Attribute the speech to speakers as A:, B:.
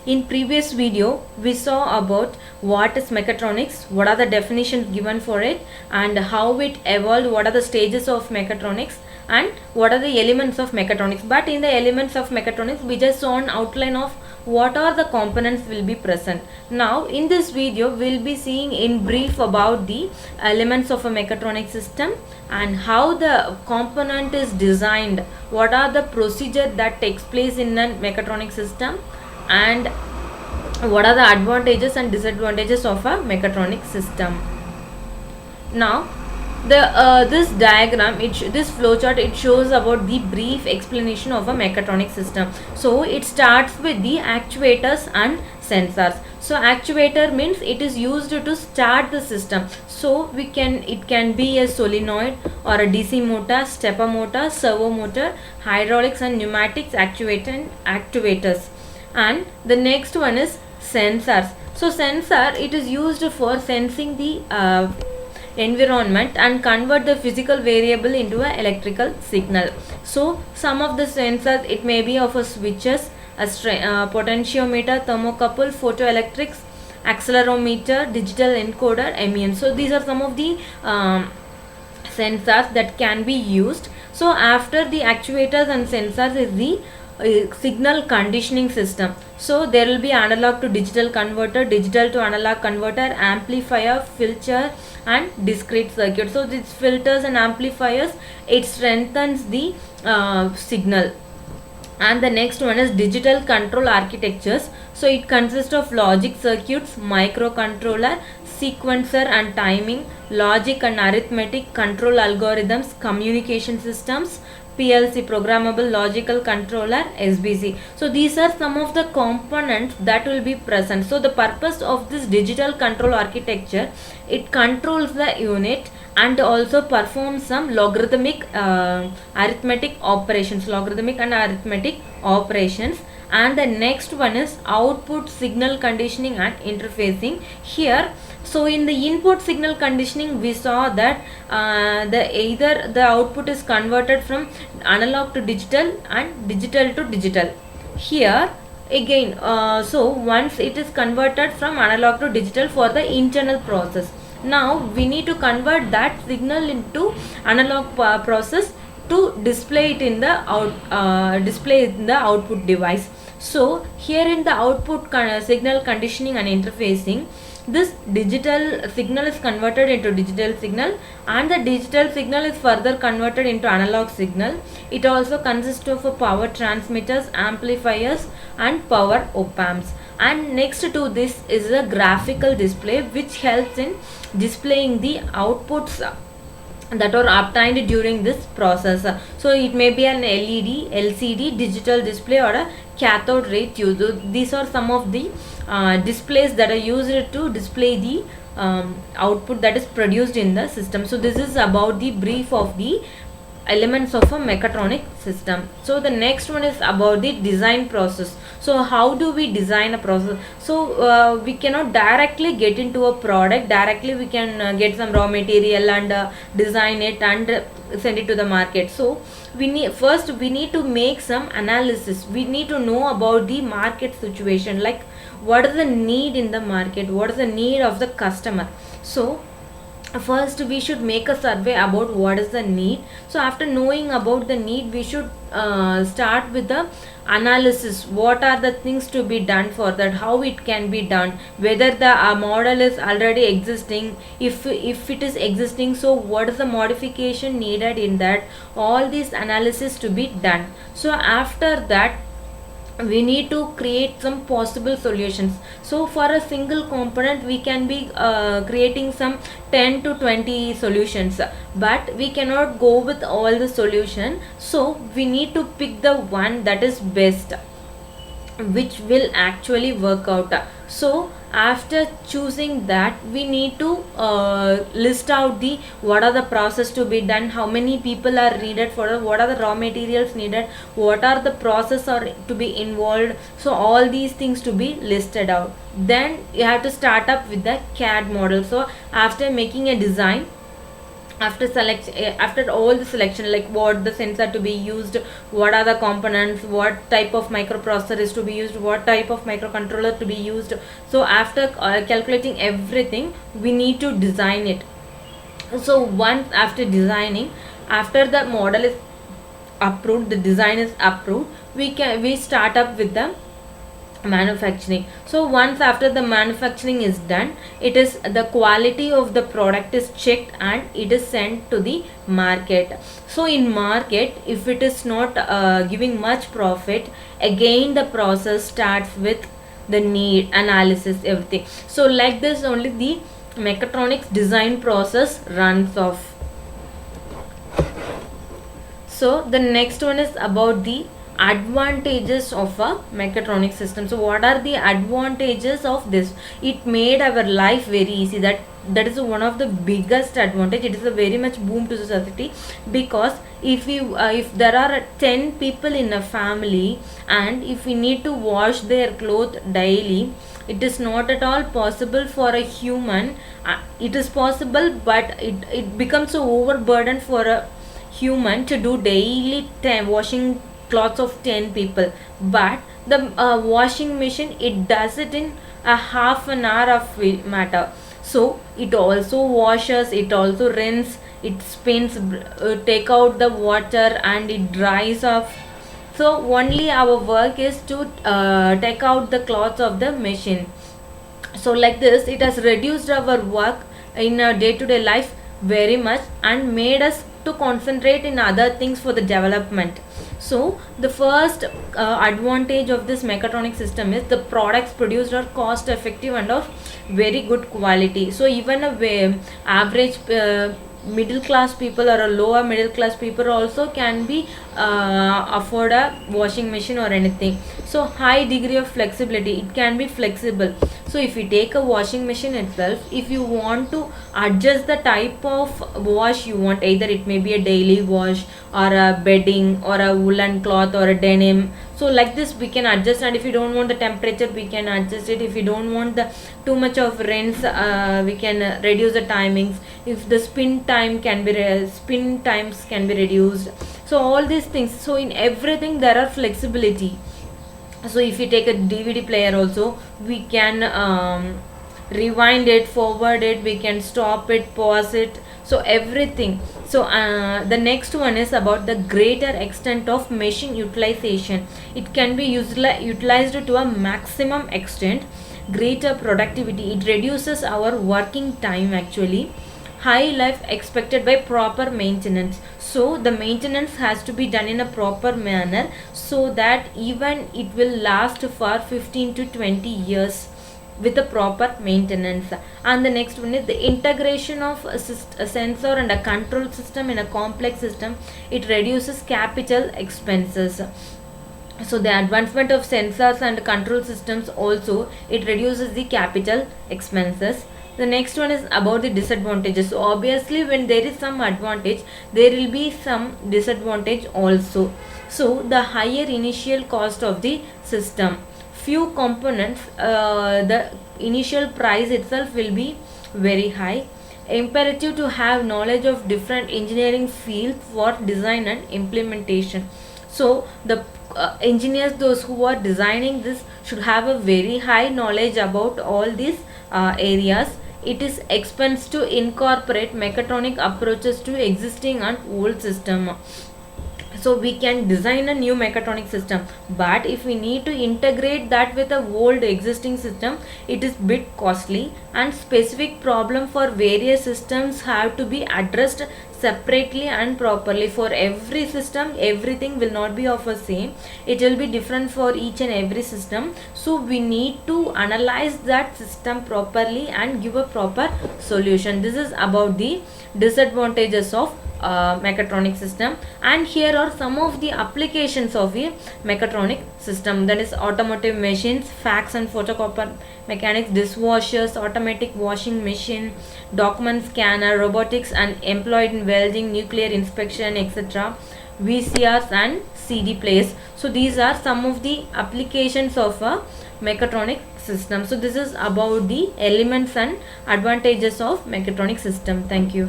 A: In previous video, we saw about what is mechatronics, what are the definitions given for it, and how it evolved, what are the stages of mechatronics, and what are the elements of mechatronics. But in the elements of mechatronics, we just saw an outline of what are the components will be present. Now in this video, we'll be seeing in brief about the elements of a mechatronic system and how the component is designed, what are the procedure that takes place in a mechatronic system, and what are the advantages and disadvantages of a mechatronic system. Now this diagram, this flowchart, it shows about the brief explanation of a mechatronic system. So it starts with the actuators and sensors. So actuator means it is used to start the system. So it can be a solenoid or a DC motor, stepper motor, servo motor, hydraulics and pneumatics actuators. And the next one is sensors. So sensor, it is used for sensing the environment and convert the physical variable into an electrical signal. So some of the sensors, it may be of a switches, a potentiometer, thermocouple, photoelectrics, accelerometer, digital encoder, MEN. So these are some of the sensors that can be used. So after the actuators and sensors is the signal conditioning system. So there will be analog to digital converter, digital to analog converter, amplifier, filter and discrete circuit. So these filters and amplifiers, it strengthens the signal. And the next one is digital control architectures. So it consists of logic circuits, microcontroller, sequencer and timing, logic and arithmetic, control algorithms, communication systems, PLC, programmable logical controller, SBC. So these are some of the components that will be present. So the purpose of this digital control architecture, it controls the unit and also performs some logarithmic arithmetic operations, logarithmic and arithmetic operations. And the next one is output signal conditioning and interfacing. Here, so in the input signal conditioning, we saw that either the output is converted from analog to digital and digital to digital. Here again, so once it is converted from analog to digital for the internal process, now we need to convert that signal into analog process to display it in the output device. So here in the output signal conditioning and interfacing, this digital signal is converted into digital signal and the digital signal is further converted into analog signal. It also consists of power transmitters, amplifiers and power op-amps. And next to this is a graphical display which helps in displaying the outputs that are obtained during this process. So it may be an LED, LCD, digital display or a cathode ray tube. These are some of the displays that are used to display the output that is produced in the system. So this is about the brief of the elements of a mechatronic system. So the next one is about the design process. So how do we design a process? So we cannot directly get into a product. Directly we can get some raw material and design it and send it to the market. So we need to make some analysis. We need to know about the market situation, like what is the need in the market, what is the need of the customer. So first we should make a survey about what is the need. So after knowing about the need, we should start with the analysis. What are the things to be done for that, how it can be done, whether the model is already existing, if it is existing, so what is the modification needed in that, all these analysis to be done. So after that we need to create some possible solutions. So for a single component we can be creating some 10 to 20 solutions, but we cannot go with all the solution. So we need to pick the one that is best, which will actually work out. So after choosing that, we need to list out the what are the process to be done, how many people are needed for, what are the raw materials needed, what are the process are to be involved. So all these things to be listed out. Then you have to start up with the CAD model. So after making a design, after all the selection, like what the sensor to be used, what are the components, what type of microprocessor is to be used, what type of microcontroller to be used. So after calculating everything, we need to design it. So once after designing, after the model is approved, the design is approved, we start up with the manufacturing. So once after the manufacturing is done, it is the quality of the product is checked and it is sent to the market. So in market, if it is not giving much profit, again the process starts with the need analysis, everything. So like this only the mechatronics design process runs off. So the next one is about the advantages of a mechatronic system. So what are the advantages of this? It made our life very easy. That is one of the biggest advantage. It is a very much boom to society, because if there are 10 people in a family, and if we need to wash their clothes daily, it is not at all possible for a human. It is possible, but it becomes so overburdened for a human to do daily washing clothes of 10 people. But the washing machine, it does it in a half an hour of matter. So it also washes, it also rinse, it spins, take out the water, and it dries off. So only our work is to take out the cloths of the machine. So like this, it has reduced our work in our day-to-day life very much, and made us to concentrate in other things for the development. So the first advantage of this mechatronic system is the products produced are cost effective and of very good quality. So even a average middle class people or a lower middle class people also can be afford a washing machine or anything. So high degree of flexibility, it can be flexible. So if you take a washing machine itself, if you want to adjust the type of wash you want, either it may be a daily wash or a bedding or a woolen cloth or a denim, so like this we can adjust. And if you don't want the temperature, we can adjust it. If you don't want the too much of rinse, we can reduce the timings. If the spin times can be reduced. So all these things, so in everything there are flexibility. So if you take a DVD player also, we can rewind it, forward it, we can stop it, pause it, so everything. So the next one is about the greater extent of machine utilization. It can be utilized to a maximum extent, greater productivity. It reduces our working time actually. High life expected by proper maintenance. So the maintenance has to be done in a proper manner, so that even it will last for 15 to 20 years with the proper maintenance. And the next one is the integration of a sensor and a control system in a complex system. It reduces capital expenses. So the advancement of sensors and control systems also, it reduces the capital expenses. The next one is about the disadvantages. So obviously when there is some advantage, there will be some disadvantage also. So the higher initial cost of the system, few components, the initial price itself will be very high. Imperative to have knowledge of different engineering fields for design and implementation. So the engineers, those who are designing this, should have a very high knowledge about all these areas. It is expense to incorporate mechatronic approaches to existing and old system. So we can design a new mechatronic system, but if we need to integrate that with a old existing system, it is bit costly, and specific problem for various systems have to be addressed separately and properly. For every system, everything will not be of the same, it will be different for each and every system. So we need to analyze that system properly and give a proper solution. This is about the disadvantages of mechatronic system. And here are some of the applications of a mechatronic system, that is automotive machines, fax and photocopy mechanics, dishwashers, automatic washing machine, document scanner, robotics and employed in welding, nuclear inspection, etc., VCRs and CD players. So these are some of the applications of a mechatronic system. So this is about the elements and advantages of mechatronic system. Thank you.